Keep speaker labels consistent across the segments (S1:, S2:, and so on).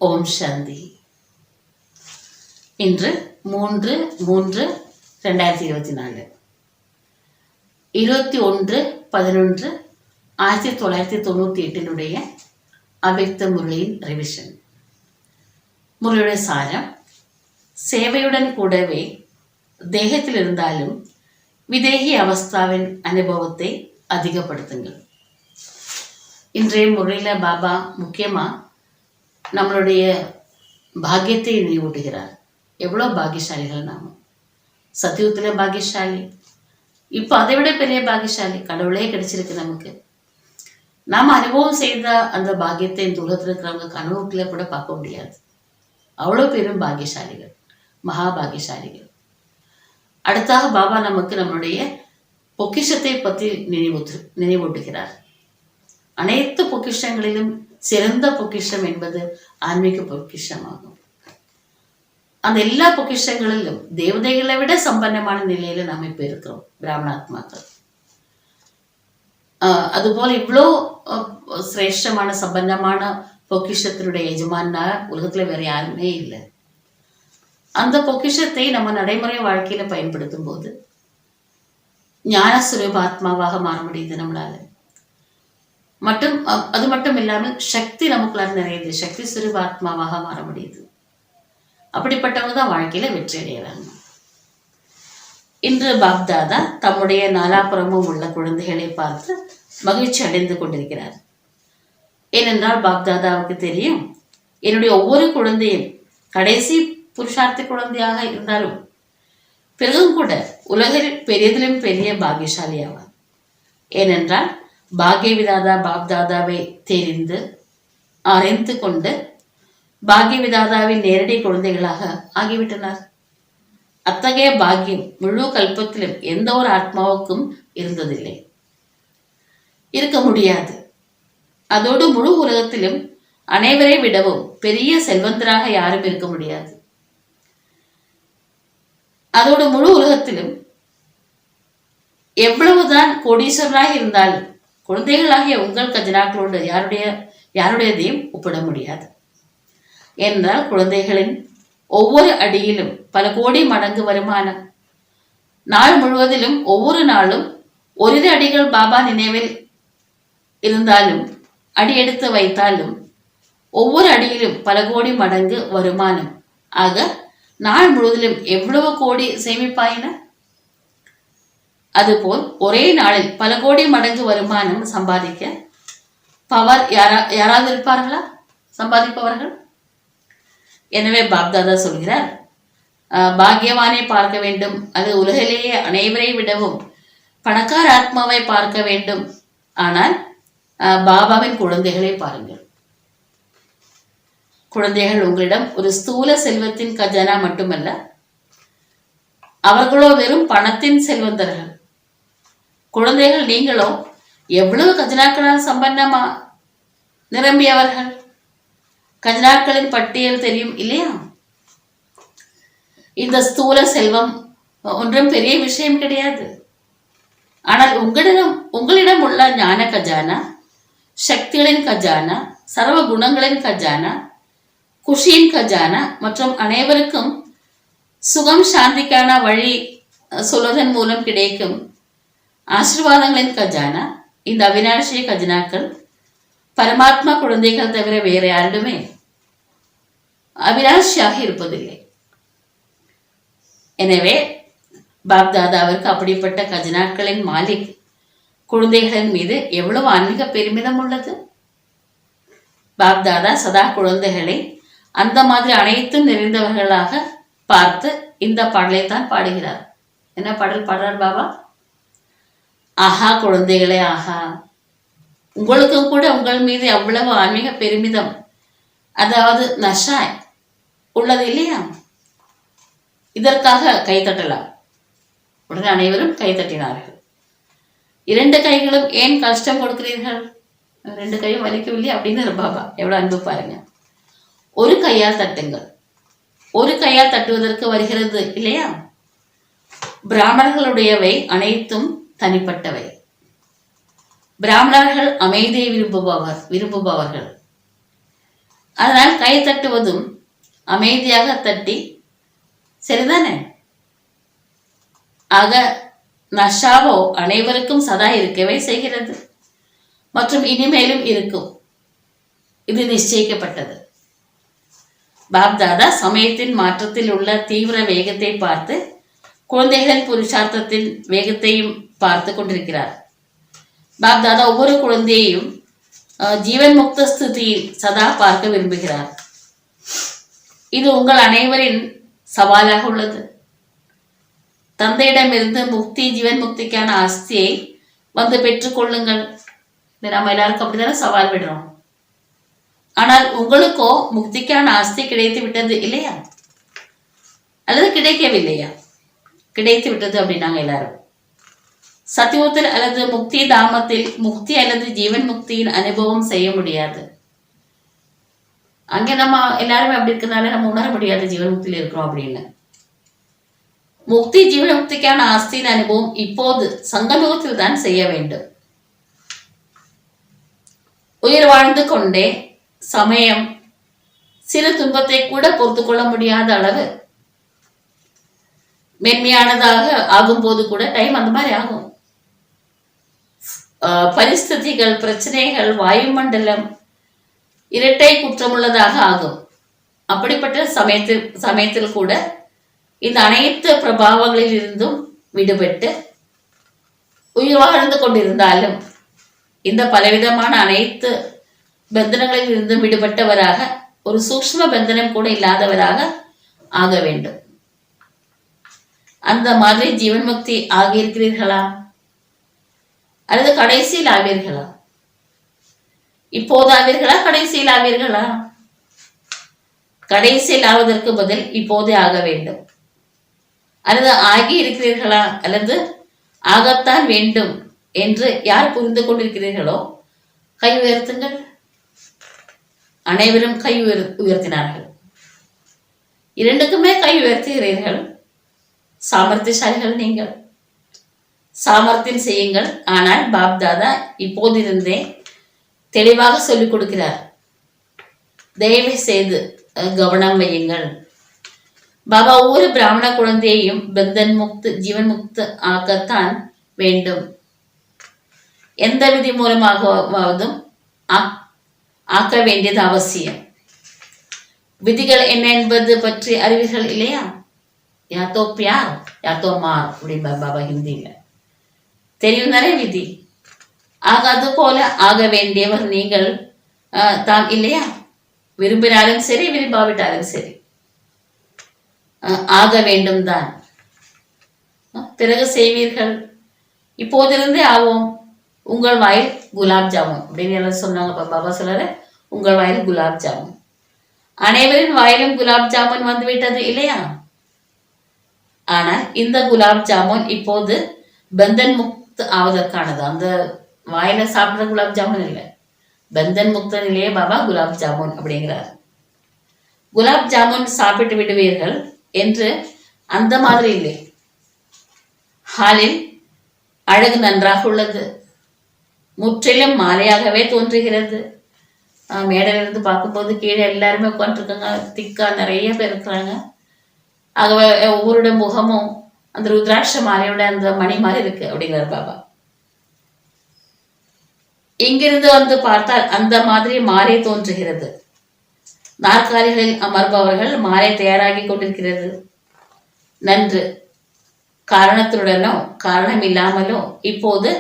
S1: ஓம் சாந்தி. இன்று 3/3/2024 21/11/1998 அவ்யக்த முரளியின் ரிவிஷன். முரளியுடைய சாரம்: சேவையுடன் கூடவே தேகத்தில் இருந்தாலும் விதேகி அவஸ்தாவின் அனுபவத்தை அதிகப்படுத்துங்கள். இன்றைய முரளியில பாபா முக்கியமா நம்மளுடைய பாக்கியத்தை நினைவூட்டுகிறார். எவ்வளோ பாக்கியசாலிகள் நாம. சத்தியுகத்திலே பாக்கியசாலி, இப்போ அதை விட பெரிய பாக்கியசாலி கடவுளே கிடைச்சிருக்கு நமக்கு. நாம் அனுபவம் செய்த அந்த பாக்கியத்தை இந்த உலகத்தில் இருக்கிறவங்க கனவுக்குள்ள கூட பார்க்க முடியாது. அவ்வளோ பெரும் பாக்கியசாலிகள், மகா பாக்கியசாலிகள். அடுத்தாக பாபா நமக்கு நம்மளுடைய பொக்கிஷத்தை பற்றி நினைவூட்டுகிறார். அனைத்து பொக்கிஷங்களிலும் சிறந்த பொக்கிஷம் என்பது ஆன்மீக பொக்கிஷமாகும். அந்த எல்லா பொக்கிஷங்களிலும் தேவதைகளை விட சம்பன்னமான நிலையில நாம் இப்ப இருக்கிறோம், பிராமணாத்மாக்கள். அதுபோல இவ்வளோ சிரேஷ்டமான சம்பன்னமான பொக்கிஷத்தினுடைய எஜமானா உலகத்துல வேற யாருமே இல்லை. அந்த பொக்கிஷத்தை நம்ம நடைமுறை வாழ்க்கையில பயன்படுத்தும் போது ஞான சுரூபாத்மாவாக மாற முடியுது நம்மளால. அது மட்டும் இல்லாமல் சக்தி நமக்குள்ளார நிறையுது, சக்தி சுரூபாத்மாவாக மாற முடியுது. அப்படிப்பட்டவங்க தான் வாழ்க்கையில வெற்றி அடைகிறாங்க. இன்று பாப்தாதா தம்முடைய நாலாபுறமும் உள்ள குழந்தைகளை பார்த்து மகிழ்ச்சி அடைந்து கொண்டிருக்கிறார். ஏனென்றால் பாப்தாதாவுக்கு தெரியும், என்னுடைய ஒவ்வொரு குழந்தையும் கடைசி புருஷார்த்தி குழந்தையாக இருந்தாலும் பிறகும் கூட உலகில் பெரியதிலும் பெரிய பாக்கியசாலி ஆவார். ஏனென்றால் பாக்ய விதாதா பாப்தாதாவை தெரிந்து அறிந்து கொண்டு பாக்ய விதாதாவின் நேரடி குழந்தைகளாக ஆகிவிட்டனர். அத்தகைய பாக்கியம் முழு கல்பத்திலும் எந்த ஒரு ஆத்மாவுக்கும் இருந்ததில்லை, இருக்க முடியாது. அதோடு முழு உலகத்திலும் அனைவரை விடவும் பெரிய செல்வந்தராக யாரும் இருக்க முடியாது. அதோடு முழு உலகத்திலும் எவ்வளவுதான் கோடீஸ்வரராக இருந்தாலும் குழந்தைகளாகிய உங்கள் கஜனாக்களோடு யாருடையதையும் ஒப்பிட முடியாது. என்றால் குழந்தைகளின் ஒவ்வொரு அடியிலும் பல கோடி மடங்கு வருமானம். நாள் முழுவதிலும் ஒவ்வொரு நாளும் ஓரிரு அடிகள் பாபா நினைவில் இருந்தாலும் அடியெடுத்து வைத்தாலும் ஒவ்வொரு அடியிலும் பல கோடி மடங்கு வருமானம். ஆக நாள் முழுவதிலும் எவ்வளவு கோடி சேமிப்பாயின. அதுபோல் ஒரே நாளில் பல கோடி மடங்கு வருமானம் சம்பாதிக்க பவர் யாராவது இருப்பார்களா சம்பாதிப்பவர்கள்? எனவே பாப்தாதா சொல்கிறார், பாக்யவானை பார்க்க வேண்டும், அது உலகிலேயே அனைவரை விடவும் பணக்கார ஆத்மாவை பார்க்க வேண்டும். ஆனால் பாபாவின் குழந்தைகளை பாருங்கள். குழந்தைகள் உங்களிடம் ஒரு ஸ்தூல செல்வத்தின் கஜானா மட்டுமல்ல, அவர்களோ வெறும் பணத்தின் செல்வந்தர்கள். குழந்தைகள் நீங்களோ எவ்வளவு கஜனாக்களால் சம்பன்னமா நிரம்பியவர்கள். கஜனாக்களின் பட்டியல் தெரியும் இல்லையா? இந்த ஸ்தூல செல்வம் ஒன்றும் பெரிய விஷயம் கிடையாது. ஆனால் உங்களிடம் உள்ள ஞான கஜானா, சக்திகளின் கஜானா, சர்வ குணங்களின் கஜானா, குஷியின் கஜானா மற்றும் அனைவருக்கும் சுகம் சாந்திக்கான வழி சொல்வதன் மூலம் கிடைக்கும் ஆசீர்வாதங்களின் கஜானா, இந்த அவினாஷிய கஜனாக்கள் பரமாத்மா குழந்தைகள் தவிர வேற யாருமே அவினாஷியாக இருப்பதில்லை. எனவே பாப்தாதாவிற்கு அப்படிப்பட்ட கஜனாக்களின் மாலிக் குழந்தைகளின் மீது எவ்வளவு ஆன்மீக பெருமிதம் உள்ளது. பாப்தாதா சதா குழந்தைகளை அந்த மாதிரி அனைத்தும் நிறைந்தவர்களாக பார்த்து இந்த பாடலை தான் பாடுகிறார். என்ன பாடல் பாடுறார் பாபா? ஆஹா குழந்தைகளே ஆஹா, உங்களுக்கும் கூட உங்கள் மீது அவ்வளவு ஆன்மீக பெருமிதம், அதாவது நஷா உள்ளது இல்லையா? இதற்காக கைத்தட்டலாம். உடனே அனைவரும் கைத்தட்டினார்கள். 2 கைகளும் ஏன் கஷ்டம் கொடுக்கிறீர்கள்? 2 கையும் வலிக்கவில்லை அப்படின்னு பாபா எவ்வளவு அன்பு பாருங்க. ஒரு கையால் தட்டுங்கள். ஒரு கையால் தட்டுவதற்கு வருகிறது இல்லையா? பிராமணர்களுடையவை அனைத்தும் தனிப்பட்டவை. பிராமணர்கள் அமைதியை விரும்புபவர்கள். அதனால் கை தட்டுவதும் அமைதியாக தட்டி, சரிதானே? ஆக நஷாவோ அனைவருக்கும் சதா இருக்கவே செய்கிறது மற்றும் இனிமேலும் இருக்கும். இது நிச்சயிக்கப்பட்டது. பாப்தாதா சமயத்தின் மாற்றத்தில் உள்ள தீவிர வேகத்தை பார்த்து குழந்தைகளின் புருஷார்த்தத்தின் வேகத்தையும் பார்த்து கொண்டிருக்கிறார். பாப்தாதா ஒவ்வொரு குழந்தையையும் ஜீவன் முக்த ஸ்திதியில் சதா பார்க்க விரும்புகிறார். இது உங்கள் அனைவரின் சவாலாக உள்ளது. தந்தையிடமிருந்து முக்தி, ஜீவன் முக்திக்கான ஆஸ்தியை வந்து பெற்றுக்கொள்ளுங்கள். நம்ம எல்லாருக்கும் அப்படித்தானே சவால் விடுறோம். ஆனால் உங்களுக்கோ முக்திக்கான ஆஸ்தி கிடைத்து விட்டது இல்லையா? அல்லது கிடைக்கவில்லையா? கிடைத்து விட்டது அப்படின்னாங்க எல்லாரும். சத்தியுகத்தில் அல்லது முக்தி தாமத்தில் முக்தி அல்லது ஜீவன் முக்தியின் அனுபவம் செய்ய முடியாது. அங்கே நம்ம எல்லாருமே அப்படி இருக்கிறதுனால நம்ம உணர முடியாது ஜீவன் முக்தியில் இருக்கிறோம் அப்படின்னு. முக்தி ஜீவன் முக்திக்கான ஆஸ்தியின் அனுபவம் இப்போது சங்கமுகத்தில் தான் செய்ய வேண்டும். உயிர் வாழ்ந்து கொண்டே சமயம் சிறு துன்பத்தை கூட பொறுத்து கொள்ள முடியாத அளவு மென்மையானதாக ஆகும் போது கூட டைம் அந்த மாதிரி ஆகும். பரிஸ்திதிகள், பிரச்சனைகள், வாயுமண்டலம் இரட்டை குற்றமுள்ளதாக ஆகும். அப்படிப்பட்ட சமயத்தில் கூட இந்த அனைத்து பிரபாவங்களில் இருந்தும் விடுபட்டு உயிர் வாழ்ந்து கொண்டிருந்தாலும் இந்த பலவிதமான அனைத்து பந்தனங்களில் இருந்தும் விடுபட்டவராக, ஒரு சூக்ஷ்ம பந்தனம் கூட இல்லாதவராக ஆக வேண்டும். அந்த மாதிரி ஜீவன் முக்தி ஆகியிருக்கிறீர்களா? அல்லது கடைசியில் ஆவீர்களா? இப்போது ஆவீர்களா? கடைசியில் ஆவீர்களா? கடைசியில் ஆவதற்கு பதில் இப்போதே ஆக வேண்டும். அல்லது ஆகி இருக்கிறீர்களா? அல்லது ஆகத்தான் வேண்டும் என்று யார் புரிந்து கொண்டிருக்கிறீர்களோ கை உயர்த்துங்கள். அனைவரும் கை உயர்த்தினார்கள். 2க்குமே கை உயர்த்துகிறீர்கள். சாமர்த்தியசாலிகள் நீங்கள். சாமர்த்தியம் செய்யுங்கள். ஆனால் பாப்தாதா இப்போதிருந்தே தெளிவாக சொல்லிக் கொடுக்கிறார். தயவு செய்து கவனம் வையுங்கள். பாபா ஒவ்வொரு பிராமண குழந்தையையும் பந்தன் முக்து, ஜீவன் முக்து ஆக்கத்தான் வேண்டும். எந்த விதி மூலமாகவாவதும் ஆக்க வேண்டியது அவசியம். விதிகள் என்ன என்பது பற்றி அறிவீர்கள் இல்லையா? யாத்தோ பியார் யாத்தோ மார் அப்படின்பா பாபா ஹிந்தியில. தெரியும் தானே விதி. ஆக அது போல ஆக வேண்டியவர் நீங்கள் தான் இல்லையா? விரும்பினாலும் சரி, விரும்பாவிட்டாலும் சரி ஆக வேண்டும் தான். பிறகு செய்வீர்கள். இப்போதிருந்தே ஆவோம். உங்கள் வாயில் குலாப் ஜாமுன் அப்படின்னு சொன்னாங்க பாபா சொல்றாரு. உங்கள் வாயில் குலாப் ஜாமுன். அனைவரின் வாயிலும் குலாப் ஜாமுன் வந்து விட்டது இல்லையா? ஆனால் இந்த குலாப் ஜாமுன் இப்போது பந்தன் முக்த் ஆவதற்கானது. அந்த வாயில சாப்பிட்ற குலாப் ஜாமுன் இல்லை, பந்தன் முக்த நிலையே பாபா குலாப் ஜாமுன் அப்படிங்கிறார். குலாப் ஜாமுன் சாப்பிட்டு விடுவீர்கள் என்று அந்த மாதிரி இல்லை. ஹாலில் அழகு நன்றாக உள்ளது, முற்றிலும் மாலையாகவே தோன்றுகிறது. மேடையில இருந்து பார்க்கும்போது கீழே எல்லாருமே உட்காந்துருக்காங்க, திக்கா நிறைய பேர் இருக்கிறாங்க. ஆகவே ஒவ்வொருடைய முகமும் அந்த ருத்ராட்ச மாலையோட அந்த மணி மாதிரி இருக்கு அப்படிங்கிறார் பாபா. இங்கிருந்து வந்து பார்த்தால் அந்த மாதிரி மாலை தோன்றுகிறது. நாற்காலிகளில் அமர்பவர்கள் மாலை தயாராகி கொண்டிருக்கிறது. நன்று. காரணத்துடனோ காரணம் இல்லாமலோ இப்போது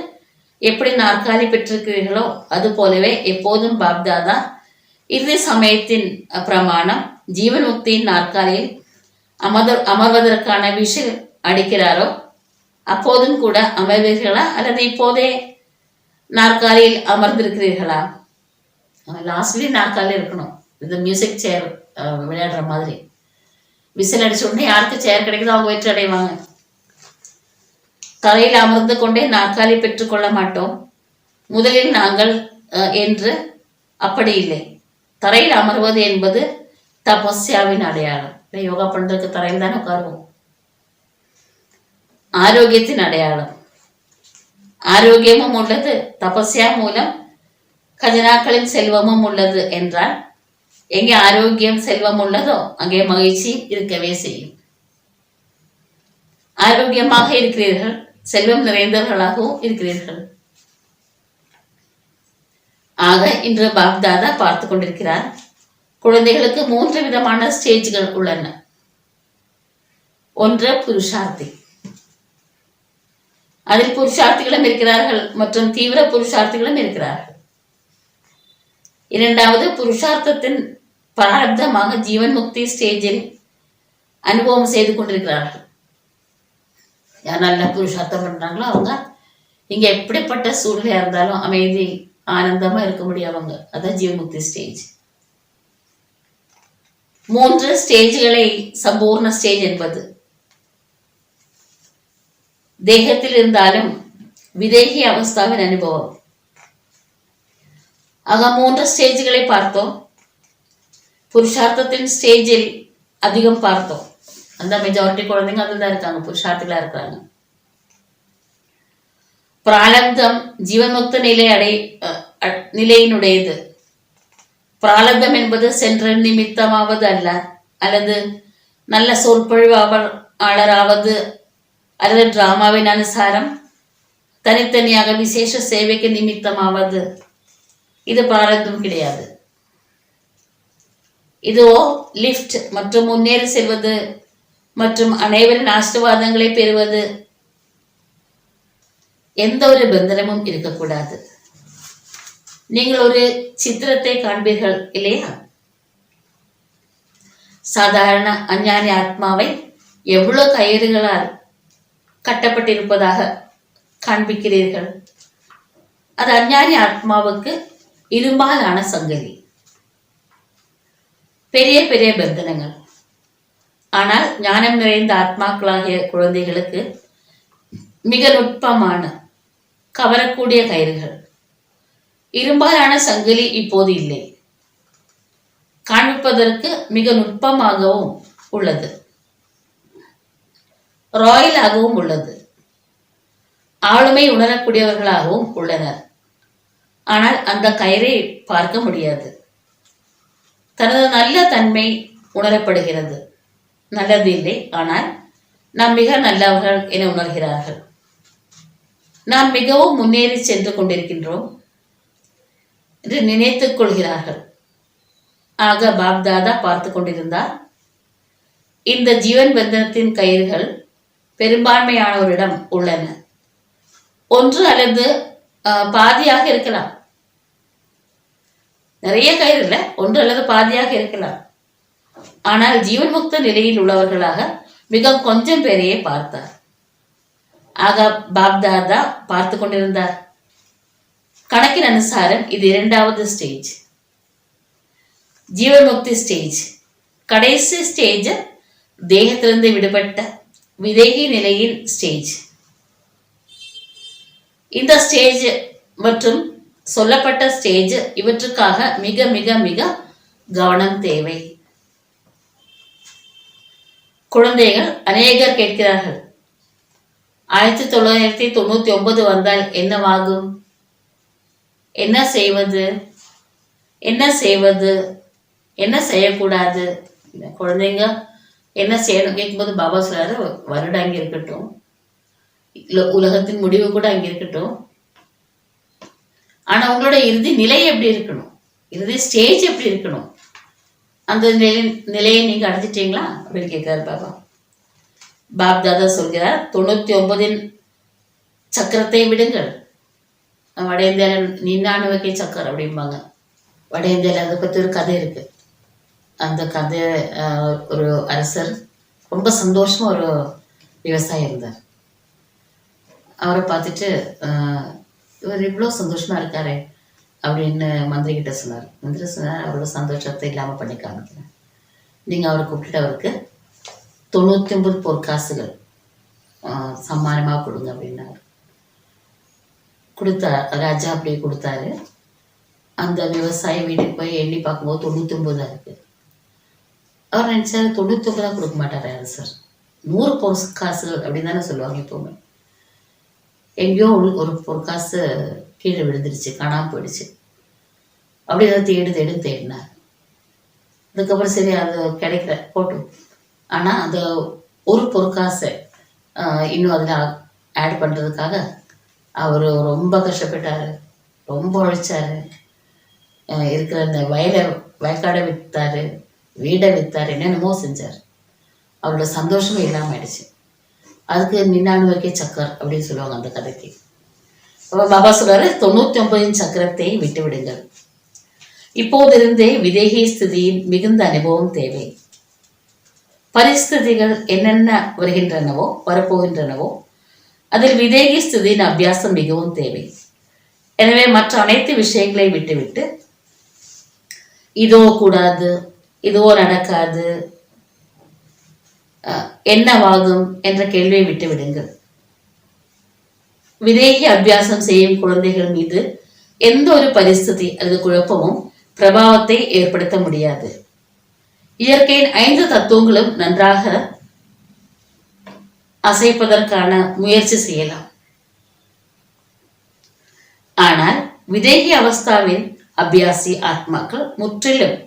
S1: எப்படி நாற்காலி பெற்றிருக்கிறீர்களோ அது போலவே எப்போதும் பாப்தாதா இறுதி சமயத்தின் பிரமாணம் ஜீவன் முக்தியின் நாற்காலியில் அமர்வதற்கான விஷயம் அடிக்கிறாரோ அப்போதும் கூட அமர்வீர்களா அல்லது இப்போதே நாற்காலியில் அமர்ந்திருக்கிறீர்களா? லாஸ்ட்லி நாற்காலி இருக்கணும். இந்த மியூசிக் சேர் விளையாடுற மாதிரி விசில் அடிச்ச உடனே யாருக்கு சேர் கிடைக்குதோ அவங்க வெற்றி அடைவாங்க. தரையில் அமர்ந்து கொண்டே நாற்காலி பெற்றுக்கொள்ள மாட்டோம் முதலில் நாங்கள் என்று. அப்படி இல்லை. தரையில் அமர்வது என்பது தபஸ்யாவின் அடையாளம். யோகா பண்றதுக்கு தரையில் தானே உட்காருவோம். ஆரோக்கியத்தின் அடையாளம். ஆரோக்கியமும் உள்ளது, தபஸ்யா மூலம் கஜனாக்களின் செல்வமும் உள்ளது என்றால் எங்கே ஆரோக்கியம் செல்வம் உள்ளதோ அங்கே மகிழ்ச்சி இருக்கவே செய்யும். ஆரோக்கியமாக இருக்கிறீர்கள், செல்வம் நிறைந்தவர்களாகவும் இருக்கிறீர்கள். ஆக இன்று பாப்தாதா பார்த்து கொண்டிருக்கிறார். குழந்தைகளுக்கு 3 விதமான ஸ்டேஜ்கள் உள்ளன. ஒன்று புருஷார்த்தி. அதில் புருஷார்த்திகளும் இருக்கிறார்கள் மற்றும் தீவிர புருஷார்த்திகளும் இருக்கிறார்கள். இரண்டாவது புருஷார்த்தத்தின் பிராரப்தமாக ஜீவன் முக்தி ஸ்டேஜில் அனுபவம் செய்து கொண்டிருக்கிறார்கள். யார் நல்ல புருஷார்த்தம் பண்றாங்களோ அவங்க இங்க எப்படிப்பட்ட சூழ்நிலையா இருந்தாலும் அமைதி ஆனந்தமா இருக்க முடியும் அவங்க. அதான் ஜீவன் முக்தி ஸ்டேஜ். 3 ஸ்டேஜ்களை சம்பூர்ண ஸ்டேஜ் என்பது. தேகத்தில் இருந்தாலும் விதேகி அவஸ்தாவின் அனுபவம். ஆக 3 ஸ்டேஜ்களை பார்த்தோம். புருஷார்த்தத்தின் ஸ்டேஜில் அதிகம் பார்த்தோம். அந்த மெஜாரிட்டி குழந்தைங்க அதுதான் இருக்காங்க, புருஷார்த்திகளா இருக்கிறாங்க. பிராலப்தம் ஜீவன்முக்த நிலையினுடையது. பிராலப்தம் என்பது சென்ற நிமித்தமாவது அல்ல, அல்லது நல்ல சொற்பொழிவாளராவது அல்லது டிராமாவின் அனுசாரம் தனித்தனியாக விசேஷ சேவைக்கு நிமித்தமாவது. இது பிராரப்தம் கிடையாது. இதுவோ லிஃப்ட் மற்றும் முன்னேறி செல்வது மற்றும் அனைவரின் ஆசீர்வாதங்களை பெறுவது. எந்த ஒரு பந்தனமும் இருக்கக்கூடாது. நீங்கள் ஒரு சித்திரத்தை காண்பீர்கள் இல்லையா? சாதாரண அஞ்ஞானி ஆத்மாவை எவ்வளவு கயிறுகளால் கட்டப்பட்டிருப்பதாக காண்பிக்கிறீர்கள். அது அஞ்ஞானி ஆத்மாவுக்கு இரும்பாலான சங்கிலி, பெரிய பெரிய பந்தனங்கள். ஆனால் ஞானம் நிறைந்த ஆத்மாக்களாகிய குழந்தைகளுக்கு மிக நுட்பமான கவரக்கூடிய கயிறுகள். இரும்பாலான சங்கிலி இப்போது இல்லை. காண்பிப்பதற்கு மிக நுட்பமாகவும் உள்ளது, ராயலாகவும் உள்ளது, ஆளுமை உணரக்கூடியவர்களாகவும் உள்ளனர். ஆனால் அந்த கயிறை பார்க்க முடியாது. தனது நல்ல தன்மை உணரப்படுகிறது. நல்லது இல்லை, ஆனால் நாம் மிக நல்லவர்கள் என உணர்கிறார்கள். நாம் மிகவும் முன்னேறி சென்று கொண்டிருக்கின்றோம் என்று நினைத்துக் கொள்கிறார்கள். ஆக பாப்தாதா பார்த்து கொண்டிருந்தார். இந்த ஜீவன் பந்தனத்தின் கயிறுகள் பெரும்பான்மையானவரிடம் உள்ளன. ஒன்று அல்லது பாதியாக இருக்கலாம். நிறைய கயிறு இல்லை, ஒன்று அல்லது பாதியாக இருக்கலாம். ஆனால் ஜீவன் முக்த நிலையில் உள்ளவர்களாக மிக கொஞ்சம் பேரையே பார்த்தார். ஆக பாப்தாதா பார்த்து கொண்டிருந்தார். கணக்கின் அனுசாரம் இது 2வது ஸ்டேஜ், ஜீவன் முக்தி ஸ்டேஜ். கடைசி ஸ்டேஜ் தேகத்திலிருந்து விடுபட்ட விதேகி நிலையின் ஸ்டேஜ். இந்த ஸ்டேஜ் மற்றும் சொல்லப்பட்ட ஸ்டேஜ் இவற்றுக்காக மிக மிக மிக கவனம் தேவை. குழந்தைகள் அநேகர் கேட்கிறார்கள், 1999 வந்தால் என்னவாகும்? என்ன செய்வது? என்ன செய்வது? என்ன செய்யக்கூடாது? குழந்தைங்க என்ன செய்யணும் கேட்கும்போது பாபா சொல்றாரு, வருடம் அங்கே இருக்கட்டும், உலகத்தின் முடிவு கூட அங்கே இருக்கட்டும், ஆனா உங்களோட இறுதி நிலை எப்படி இருக்கணும், இறுதி ஸ்டேஜ் எப்படி இருக்கணும், அந்த நிலையை நீங்க அடைஞ்சிட்டீங்களா அப்படின்னு கேட்கிறாரு பாபா. பாப் தாதா சொல்கிறார், 99 சக்கரத்தை விடுங்கள். வட இந்தியாவில் நின்னானுவக்கை சக்கர் அப்படிம்பாங்க. வட இந்தியாவில் அதை பற்றி ஒரு கதை இருக்கு. அந்த கதை, ஒரு அரசர் ரொம்ப சந்தோஷமா ஒரு விவசாயி இருந்தார். அவரை பார்த்துட்டு இவர் இவ்வளோ சந்தோஷமா இருக்காரு அப்படின்னு மந்திரி கிட்ட சொன்னார். மந்திரி சொன்னார், அவரோட சந்தோஷத்தை இல்லாமல் பண்ணி காமிக்கிறேன், நீங்கள் அவரை கூப்பிட்டு அவருக்கு 99 பொற்காசுகள் சம்மானமாக கொடுங்க அப்படின்னாரு. கொடுத்தார். ராஜா அப்படியே கொடுத்தாரு. அந்த விவசாயி வீட்டுக்கு போய் எண்ணி பார்க்கும்போது 99 தான் இருக்கு. அவர் நினைச்சாரு 99 கொடுக்க மாட்டாரு அரசர், 100 பொற்காசுகள் அப்படின்னு தானே சொல்லுவாங்க எப்பவுமே. எங்கேயோ ஒரு பொற்காசு கீழே விழுந்துருச்சு, காணாமல் போயிடுச்சு. அப்படி அதை தேடினார். அதுக்கப்புறம் சரி அது கிடைக்கல போட்டும், ஆனால் அந்த ஒரு பொற்காசை இன்னும் அதில் ஆட் பண்ணுறதுக்காக அவர் ரொம்ப கஷ்டப்பட்டார், ரொம்ப உழைச்சாரு. இருக்கிற அந்த வயக்காடை விற்றாரு, வீடை விற்றாரு, என்னென்னமோ செஞ்சார். அவரோட சந்தோஷமே இல்லாமல் ஆயிடுச்சு. அதுக்கு நின்னானுவக்கே சக்கர் அப்படின்னு சொல்லுவாங்க அந்த கதைக்கு. பாபா சொல்றாரு, 99 சக்கரத்தை விட்டு விடுங்கள். இப்போதிருந்தே விதேகி ஸ்திதியின் மிகுந்த அனுபவம் தேவை. பரிஸ்திதிகள் என்னென்ன வருகின்றனவோ வரப்போகின்றனவோ அதில் விதேகி ஸ்திதியின் அபியாசம் மிகவும் தேவை. எனவே மற்ற அனைத்து விஷயங்களை விட்டுவிட்டு இதோ கூடாது, இதோ நடக்காது, என்னவாகும் என்ற கேள்வியை விட்டு விடுங்கள். விதேகி அபியாசம் செய்யும் குழந்தைகள் மீது எந்த ஒரு பரிஸ்திதி அல்லது குழப்பமும் பிரபாவத்தை ஏற்படுத்த முடியாது. இயற்கையின் 5 தத்துவங்களும் நன்றாக அசைப்பதற்கான முயற்சி செய்யலாம். ஆனால் விதேகி அவஸ்தாவின் அபியாசி ஆத்மாக்கள் முற்றிலும்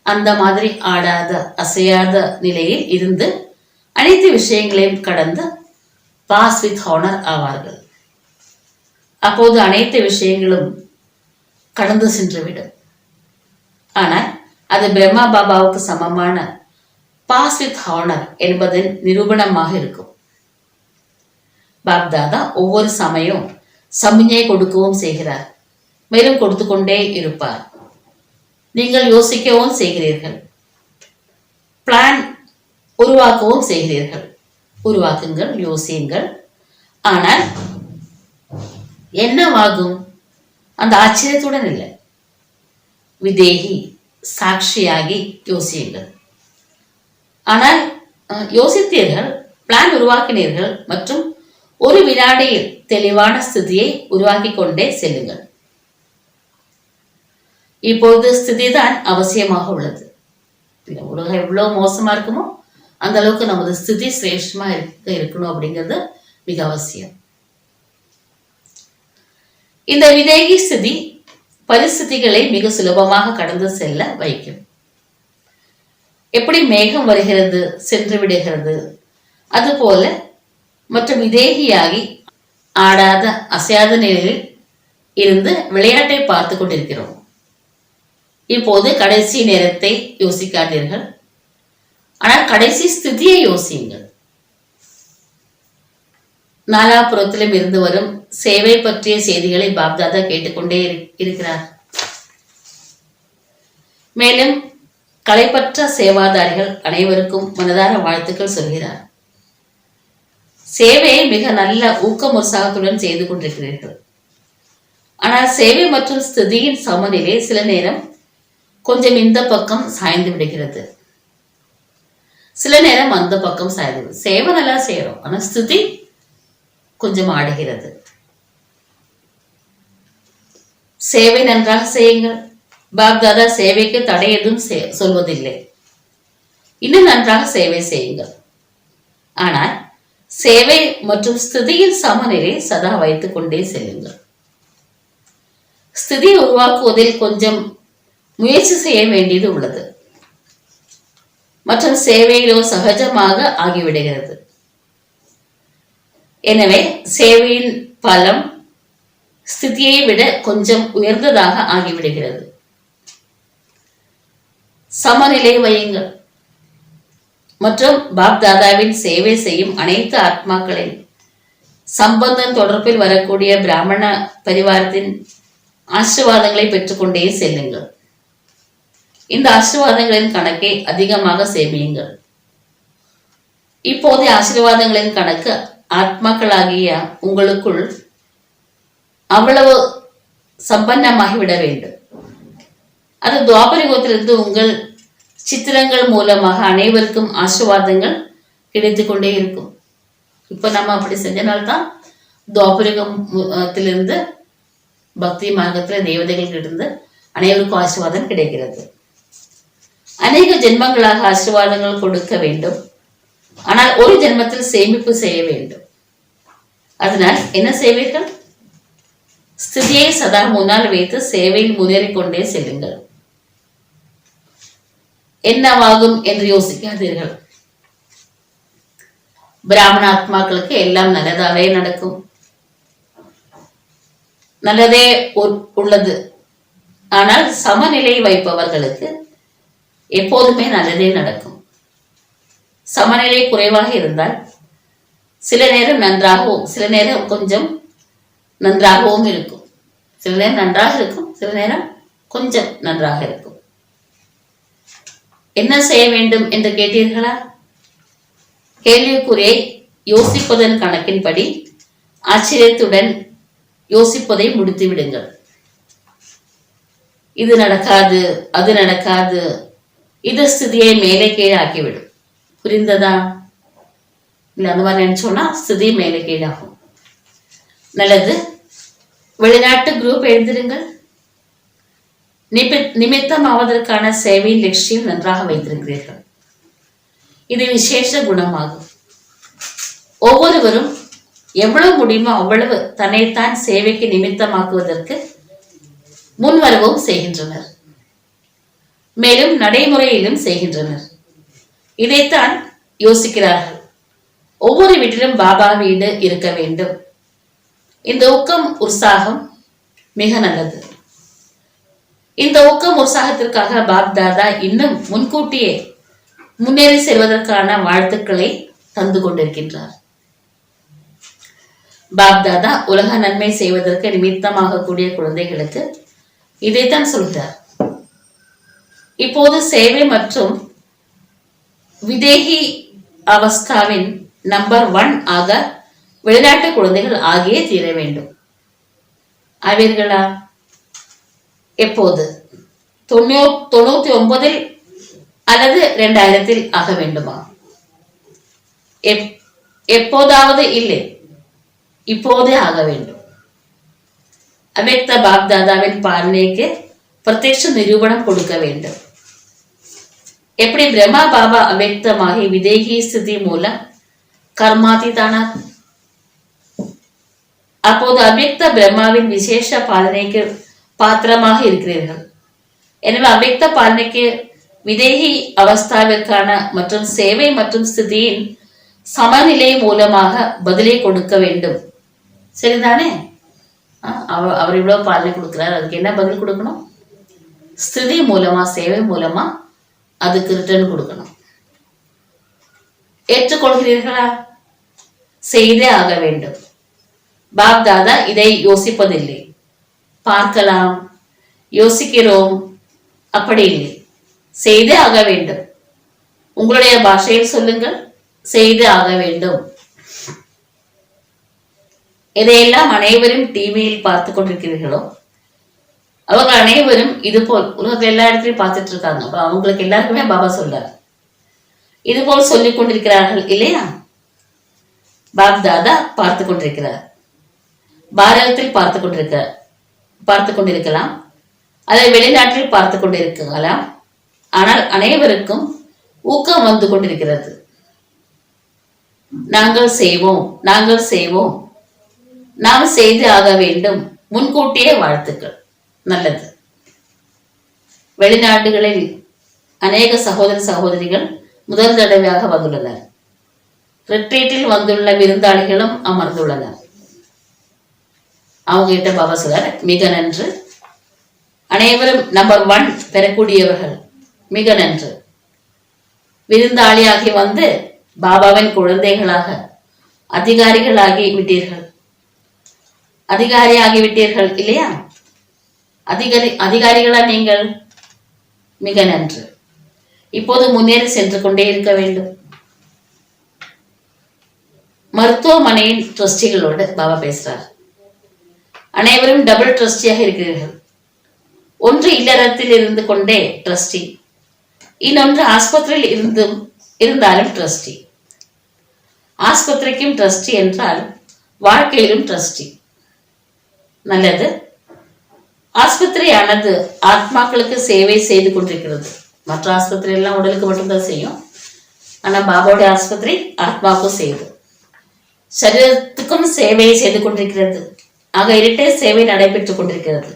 S1: அந்த மாதிரி ஆடாத அசையாத நிலையில் இருந்து அனைத்து விஷயங்களையும் கடந்து பாஸ் வித் ஹானர் ஆவார்கள். அப்போது அனைத்து விஷயங்களும் கடந்து சென்றுவிடும். ஆனால் அது பிரம்மா பாபாவுக்கு சமமான பாஸ் வித் ஹானர் என்பதன் நிரூபணமாக இருக்கும். பாப்தாதா ஒவ்வொரு சமயம் சமிஞை கொடுக்கவும் செய்கிறார், மேலும் கொடுத்து கொண்டே இருப்பார். நீங்கள் யோசிக்கவும் செய்கிறீர்கள், பிளான் உருவாக்கவும் செய்கிறீர்கள். உருவாக்குங்கள், யோசியுங்கள். ஆனால் என்னவாகும்? அந்த ஆச்சரியத்துடன் இல்லை, விதேகி சாட்சியாகி யோசியுங்கள். ஆனால் யோசித்தீர்கள், பிளான் உருவாக்கினீர்கள் மற்றும் ஒரு வினாடியில் தெளிவான ஸ்திதியை உருவாக்கி கொண்டே செல்லுங்கள். இப்பொழுது ஸ்திதி தான் அவசியமாக உள்ளது. உலகம் எவ்வளவு மோசமா இருக்குமோ அந்த அளவுக்கு நமது ஸ்திதி சிரேஷ்டமா இருக்கணும் அப்படிங்கிறது மிக அவசியம். இந்த விதேகி ஸ்திதி பரிஸ்திதிகளை மிக சுலபமாக கடந்து செல்ல வைக்கும். எப்படி மேகம் வருகிறது சென்று விடுகிறது, அதுபோல மற்றும் விதேகியாகி ஆடாத அசையாத நிலையில் இருந்து விளையாட்டை பார்த்து கொண்டிருக்கிறோம். இப்போது கடைசி நேரத்தை யோசிக்காதீர்கள், ஆனால் கடைசி ஸ்திதியை யோசியுங்கள். நாலாபுரத்திலும் இருந்து வரும் சேவை பற்றிய செய்திகளை பாப்தாதா கேட்டுக்கொண்டே இருக்கிறார். மேலும் கலைப்பற்ற சேவாதாரிகள் அனைவருக்கும் மனதார வாழ்த்துக்கள் சொல்கிறார். சேவையை மிக நல்ல ஊக்கம் உற்சாகத்துடன் செய்து கொண்டிருக்கிறீர்கள். ஆனால் சேவை மற்றும் ஸ்திதியின் சமநிலை சில நேரம் கொஞ்சம் இந்த பக்கம் சாய்ந்து விடுகிறது, சில நேரம் அந்த பக்கம் சாய்ந்து. சேவை நல்லா செய்யறோம், ஆனா ஸ்திதி கொஞ்சம் ஆடுகிறது. சேவை நன்றாக செய்யுங்கள். பாப்தாதா சேவைக்கு தடை எதுவும் சொல்வதில்லை. இன்னும் நன்றாக சேவை செய்யுங்கள். ஆனால் சேவை மற்றும் ஸ்திதியின் சமநிலை சதா வைத்துக் கொண்டே செல்லுங்கள். ஸ்திதி உருவாக்குவதில் கொஞ்சம் முயற்சி செய்ய வேண்டியது உள்ளது மற்றும் சேவையிலோ சகஜமாக ஆகிவிடுகிறது. எனவே சேவையின் பலம் ஸ்திதியை விட கொஞ்சம் உயர்ந்ததாக ஆகிவிடுகிறது. சமநிலை வையுங்கள் மற்றும் பாப் தாதாவின் சேவை செய்யும் அனைத்து ஆத்மாக்களின் சம்பந்தம் தொடர்பில் வரக்கூடிய பிராமண பரிவாரத்தின் ஆசீர்வாதங்களை பெற்றுக்கொண்டே செல்லுங்கள். இந்த ஆசீர்வாதங்களின் கணக்கை அதிகமாக சேமியுங்கள். இப்போதைய ஆசீர்வாதங்களின் கணக்கு ஆத்மாக்களாகிய உங்களுக்குள் அவ்வளவு சம்பன்னமாகிவிட வேண்டும். அது துவாபரிகத்திலிருந்து உங்கள் சித்திரங்கள் மூலமாக அனைவருக்கும் ஆசீர்வாதங்கள் கிடைத்து கொண்டே இருக்கும். இப்ப நம்ம அப்படி செஞ்சனால்தான் துவாபரிகத்திலிருந்து பக்தி மார்க்கத்துல தேவதைகள் இருந்து அனைவருக்கும் ஆசீர்வாதம் கிடைக்கிறது. அநேக ஜென்மங்களாக ஆசீர்வாதங்கள் கொடுக்க வேண்டும். ஆனால் ஒரு ஜென்மத்தில் சேமிப்பு செய்ய வேண்டும். அதனால் என்ன செய்வீர்கள்? ஸ்திதியை சதா முன்னால் வைத்து சேவையில் முன்னேறிக்கொண்டே செல்லுங்கள். என்னவாகும் என்று யோசிக்காதீர்கள். பிராமண ஆத்மாக்களுக்கு எல்லாம் நல்லதாவே நடக்கும், நல்லதே உள்ளது. ஆனால் சமநிலை வைப்பவர்களுக்கு எப்போதுமே நல்லதே நடக்கும். சமநிலை குறைவாக இருந்தால் சில நேரம் நன்றாகவும் சில நேரம் கொஞ்சம் நன்றாகவும் இருக்கும். சில நேரம் நன்றாக இருக்கும், சில நேரம் கொஞ்சம் நன்றாக இருக்கும். என்ன செய்ய வேண்டும் என்று கேட்டீர்களா? கேள்விக்குறியை யோசிப்பதன் கணக்கின்படி ஆச்சரியத்துடன் யோசிப்பதை முடித்து விடுங்கள். இது நடக்காது, அது நடக்காது, இது ஸ்திதியை மேலே கீழே ஆக்கிவிடும். புரிந்ததா? இல்லை, அந்த மாதிரி நினைச்சோம்னா ஸ்திதி மேலே கீழாகும். நல்லது. வெளிநாட்டு குரூப் எழுந்திருங்கள். நிமித்தம் ஆவதற்கான சேவையின் லட்சியம் நன்றாக வைத்திருக்கிறீர்கள். இது விசேஷ குணமாகும். ஒவ்வொருவரும் எவ்வளவு முடியுமோ அவ்வளவு தன்னைத்தான் சேவைக்கு நிமித்தமாக்குவதற்கு முன்வரவும் செய்கின்றனர். மேலும் நடைமுறையிலும் செய்கின்றனர். இதைத்தான் யோசிக்கிறார்கள். ஒவ்வொரு வீட்டிலும் பாபா வீடு இருக்க வேண்டும். இந்த ஊக்கம் உற்சாகம் மிக நல்லது. இந்த ஊக்கம் உற்சாகத்திற்காக பாப் தாதா இன்னும் முன்கூட்டியே முன்னேறி செல்வதற்கான வாழ்த்துக்களை தந்து கொண்டிருக்கின்றார். பாப் தாதா உலக நன்மை செய்வதற்கு நிமித்தமாக கூடிய குழந்தைகளுக்கு இதைத்தான் சொல்கிறார். இப்போது சேவை மற்றும் விதேகி அவஸ்தாவின் நம்பர் 1 ஆக வெளிநாட்டு குழந்தைகள் ஆகியே தீர வேண்டும். ஆவீர்களா? எப்போது? 99 அல்லது 2000 ஆக வேண்டுமா? எப்போதாவது இல்லை, இப்போதே ஆக வேண்டும். அவ்யக்த பாப் தாதாவின் பாலனைக்கு பிரத்யட்ச நிரூபணம் கொடுக்க வேண்டும். எப்படி பிரம்மா பாபா அவ்யக்தமாகி விதேகி ஸ்திதி மூலம் கர்மாதிதானார். அப்போது அவ்யக்த பிரம்மாவின் விசேஷ பாலனைக்கு பாத்திரமாக இருக்கிறீர்கள். எனவே அவ்யக்த பாலனைக்கு விதேகி அவஸ்தாவிற்கான மற்றும் சேவை மற்றும் ஸ்திதியின் சமநிலை மூலமாக பதிலை கொடுக்க வேண்டும். சரிதானே? அவர் இவ்வளவு பாலனை கொடுக்கிறார், அதுக்கு என்ன பதில் கொடுக்கணும்? ஸ்திதி மூலமா, சேவை மூலமா அதுக்கு ரிட்டர்ன் கொடுக்கணும். ஏற்றுக்கொள்கிறீர்களா? செய்தே ஆக வேண்டும். பாப் தாதா இதை யோசிப்பதில்லை. பார்க்கலாம், யோசிக்கிறோம், அப்படி இல்லை. செய்தே ஆக வேண்டும். உங்களுடைய பாஷையில் சொல்லுங்கள், செய்து ஆக வேண்டும். இதையெல்லாம் அனைவரும் டிவியில் பார்த்து கொண்டிருக்கிறீர்களோ அவர்கள் அனைவரும் இது போல் உலகத்துல எல்லா இடத்துலையும் பார்த்துட்டு இருக்காங்க. அப்ப அவங்களுக்கு எல்லாருக்குமே பாபா சொல்றார், இது போல் சொல்லிக் கொண்டிருக்கிறார்கள் இல்லையா? பாப் தாதா பார்த்து கொண்டிருக்கிறார். பாரதத்தில் பார்த்து கொண்டிருக்கலாம், அதை வெளிநாட்டில் பார்த்து கொண்டிருக்கலாம். ஆனால் அனைவருக்கும் ஊக்கம் வந்து கொண்டிருக்கிறது. நாங்கள் செய்வோம், நாங்கள் செய்வோம், நாம் செய்து ஆக வேண்டும், முன்கூட்டியே வாழ்த்துக்கள். நல்லது. வெளிநாடுகளில் அநேக சகோதர சகோதரிகள் முதல் தடவையாக வந்துள்ளனர். ரிட்ரீட்டில் வந்துள்ள விருந்தாளிகளும் அமர்ந்துள்ளனர். அவங்க கிட்ட பாபா சொல்றார், மிக நன்று, அனைவரும் நம்பர் 1 பெறக்கூடியவர்கள், மிக நன்று. விருந்தாளியாகி வந்து பாபாவின் குழந்தைகளாக அதிகாரிகளாகி விட்டீர்கள். அதிகாரியாகி விட்டீர்கள் இல்லையா? அதிகாரிகளா நீங்கள்? மிக நன்று. இப்போது முன்னேறி சென்று கொண்டே இருக்க வேண்டும். மருத்துவமனையின் ட்ரஸ்டிகளோடு பாபா பேசுறார். அனைவரும் டபுள் ட்ரஸ்டியாக இருக்கிறீர்கள். ஒன்று இல்லறத்தில் இருந்து கொண்டே ட்ரஸ்டி, இன்னொன்று ஆஸ்பத்திரியில் இருந்தாலும் ட்ரஸ்டி. ஆஸ்பத்திரிக்கும் ட்ரஸ்டி என்றால் வாழ்க்கையிலும் ட்ரஸ்டி. நல்லது. ஆஸ்பத்திரியானது ஆத்மாக்களுக்கு சேவை செய்து கொண்டிருக்கிறது. மற்ற ஆஸ்பத்திரி எல்லாம் உடலுக்கு மட்டும்தான் செய்யும். ஆனா பாபாவுடைய ஆஸ்பத்திரி ஆத்மாவுக்கும் செய்யுது, சரீரத்துக்கும் சேவையை செய்து கொண்டிருக்கிறது. ஆக இரட்டை சேவை நடைபெற்றுக் கொண்டிருக்கிறது.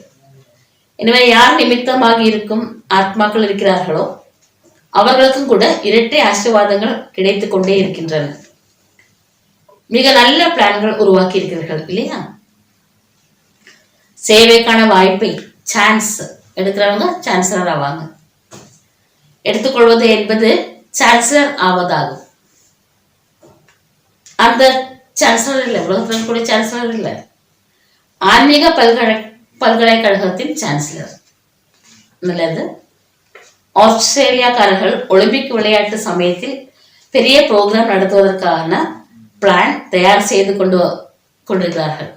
S1: எனவே யார் நிமித்தமாக இருக்கும் ஆத்மாக்கள் இருக்கிறார்களோ அவர்களுக்கும் கூட இரட்டை ஆசீர்வாதங்கள் கிடைத்துக் கொண்டே இருக்கின்றன. மிக நல்ல பிளான்கள் உருவாக்கி இருக்கிறீர்கள் இல்லையா? சேவைக்கான வாய்ப்பை சான்ஸ் எடுக்கிறவங்க சான்சலர் ஆவாங்க. எடுத்துக்கொள்வது என்பது சான்சலர் ஆவதாகும். அந்த சான்சலர் இல்லை, உலகத்தில் கூட சான்சலர் இல்லை, ஆன்மீக பல்கலைக்கழகத்தின் சான்சலர். நல்லது. ஆஸ்திரேலியாக்காரர்கள் ஒலிம்பிக் விளையாட்டு சமயத்தில் பெரிய ப்ரோக்ராம் நடத்துவதற்கான பிளான் தயார் செய்து கொண்டிருக்கிறார்கள்.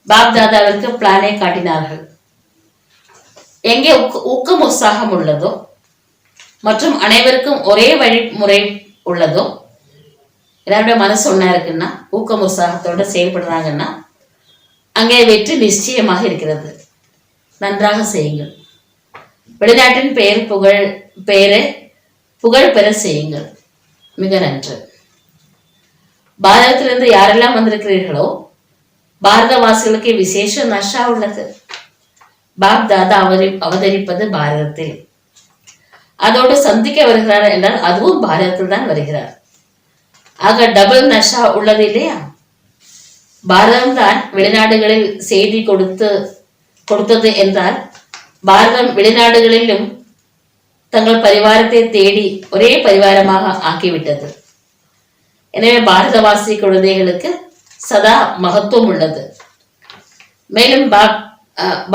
S1: பாப் தாதாவிற்கு பிளானை காட்டினார்கள். எங்கே ஊக்கம் உற்சாகம் உள்ளதோ மற்றும் அனைவருக்கும் ஒரே வழிமுறை உள்ளதோ, எல்லாருடைய மனசு ஒன்னா இருக்குன்னா, ஊக்கம் உற்சாகத்தோட செயல்படுறாங்கன்னா அங்கே வெற்றி நிச்சயமாக இருக்கிறது. நன்றாக செய்யுங்கள். வெளிநாட்டின் புகழ் பெற செய்யுங்கள். மிக நன்று. பாரதத்திலிருந்து யாரெல்லாம் வந்திருக்கிறீர்களோ பாரதவாசிகளுக்கு விசேஷ நஷா உள்ளது. பாப் தாதா அவதரிப்பது பாரதத்தில், அதோடு சந்திக்க வருகிறார் என்றால் அதுவும் பாரதத்தில் தான் வருகிறார். ஆக டபுள் நஷா உள்ளது இல்லையா? பாரதம் தான் வெளிநாடுகளில் செய்தி கொடுத்தது என்றால் பாரதம் வெளிநாடுகளிலும் தங்கள் பரிவாரத்தை தேடி ஒரே பரிவாரமாக ஆக்கிவிட்டது. எனவே பாரதவாசி குழந்தைகளுக்கு சதா மகத்துவம் உள்ளது. மேலும்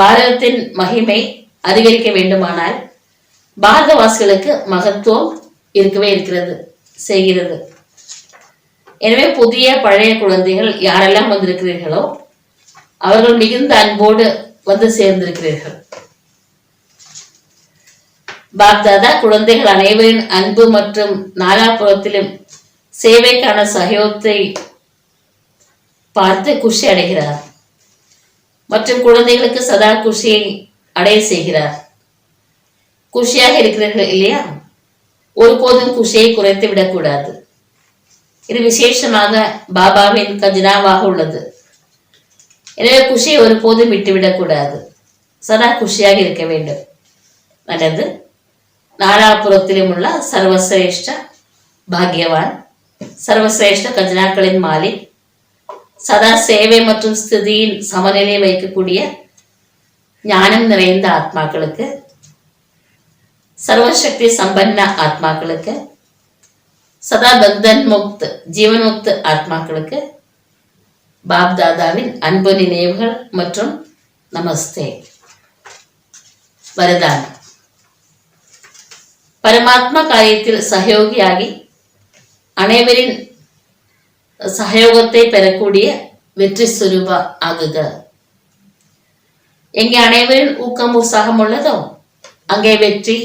S1: பாரதத்தின் மகிமை அதிகரிக்க வேண்டுமானால் பாரதவாசிகளுக்கு மகத்துவம் இருக்கவே செய்கிறது. எனவே புதிய பழைய குழந்தைகள் யாரெல்லாம் வந்திருக்கிறீர்களோ அவர்கள் மிகுந்த அன்போடு வந்து சேர்ந்திருக்கிறீர்கள். பாப்தாதா குழந்தைகள் அனைவரின் அன்பு மற்றும் நாலாபுரத்திலும் சேவைக்கான சகயோகத்தை பார்த்து குஷி அடைகிறார் மற்றும் குழந்தைகளுக்கு சதா குஷியை அடைய செய்கிறார். குஷியாக இருக்கிறீர்கள் இல்லையா? ஒருபோதும் குஷியை குறைத்து விடக்கூடாது. இது விசேஷமாக பாபாவின் கஜினாவாக உள்ளது. எனவே குஷியை ஒருபோதும் விட்டுவிடக்கூடாது. சதா குஷியாக இருக்க வேண்டும். நல்லது. நாலாபுரத்திலும் உள்ள சர்வசிரேஷ்ட பாக்யவான், சர்வசிரேஷ்ட கஜனாக்களின் மாலிக், சதா சேவை மற்றும் ஸ்திதியின் சமநிலை வைக்கக்கூடிய ஞானம் நிறைந்த ஆத்மாக்களுக்கு, சர்வசக்தி சம்பன்ன ஆத்மாக்களுக்கு, சதா பந்தன் முக்த் ஜீவன் முக்த் ஆத்மாக்களுக்கு பாப் தாதாவின் அன்பு நினைவுகள் மற்றும் நமஸ்தே. வரதானம். பரமாத்மா காரியத்தில் சகயோகியாகி அனைவரின் சகயோகத்தை பெறக்கூடிய வெற்றி சுரூபா ஆகுக. எங்கே அனைவரின் ஊக்கம் உற்சாகம் உள்ளதோ அங்கே வெற்றி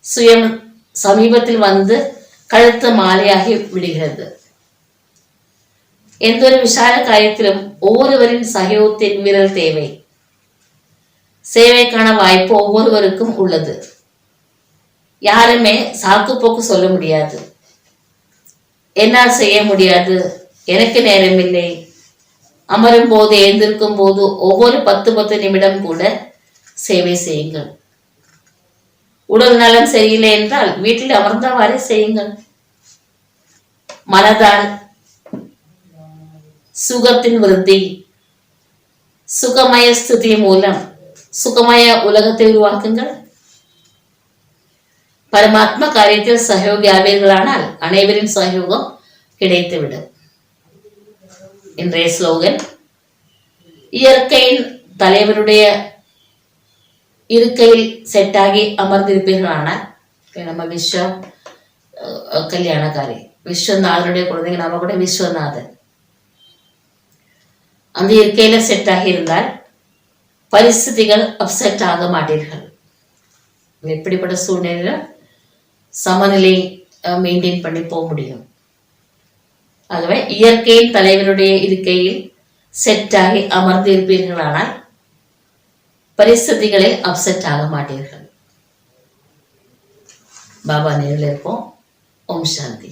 S1: சுயம் சமீபத்தில் வந்து கழுத்து மாலையாகி விடுகிறது. எந்த ஒரு விசால காரியத்திலும் ஒவ்வொருவரின் சகயோகத்தின் விரல் தேவை. சேவைக்கான வாய்ப்பு ஒவ்வொருவருக்கும் உள்ளது. யாருமே சாக்கு போக்கு சொல்ல முடியாது. என்னால் செய்ய முடியாது, எனக்கு நேரமில்லை, அமரும் போது எழுந்திருக்கும் போது ஒவ்வொரு 10 நிமிடம் கூட சேவை செய்யுங்கள். உடல் நலம் சரியில்லை என்றால் வீட்டில் அமர்ந்தவாறே செய்யுங்கள். மனதால் சுகத்தின் விருத்தி, சுகமய ஸ்துதி மூலம் சுகமய உலகத்தை உருவாக்குங்கள். பரமாத்மா காரியத்தில் சகயோகி ஆவீர்களானால் அனைவரின் சகயோகம் கிடைத்துவிடும். இன்றைய ஸ்லோகன்: இயற்கையின் தலைவருடைய இருக்கையில் செட்டாகி அமர்ந்திருப்பீர்களானால், நம்ம கல்யாணக்காரி விஸ்வநாதனுடைய குழந்தைங்க, நம்ம கூட விஸ்வநாதன், அந்த இருக்கையில செட் ஆகி இருந்தால் பரிஸ்திதிகள் அப்செட் ஆக மாட்டீர்கள். எப்படிப்பட்ட சூழ்நிலையில சமநிலை மெயின்டைன் பண்ணி போக முடியும். ஆகவே இயற்கையின் தலைவருடைய இருக்கையில் செட் ஆகி அமர்ந்து இருப்பீர்களானால் பரிஸ்திதிகளில் அப்செட் ஆக மாட்டீர்கள். பாபா நேரில் இருப்போம். ஓம் சாந்தி.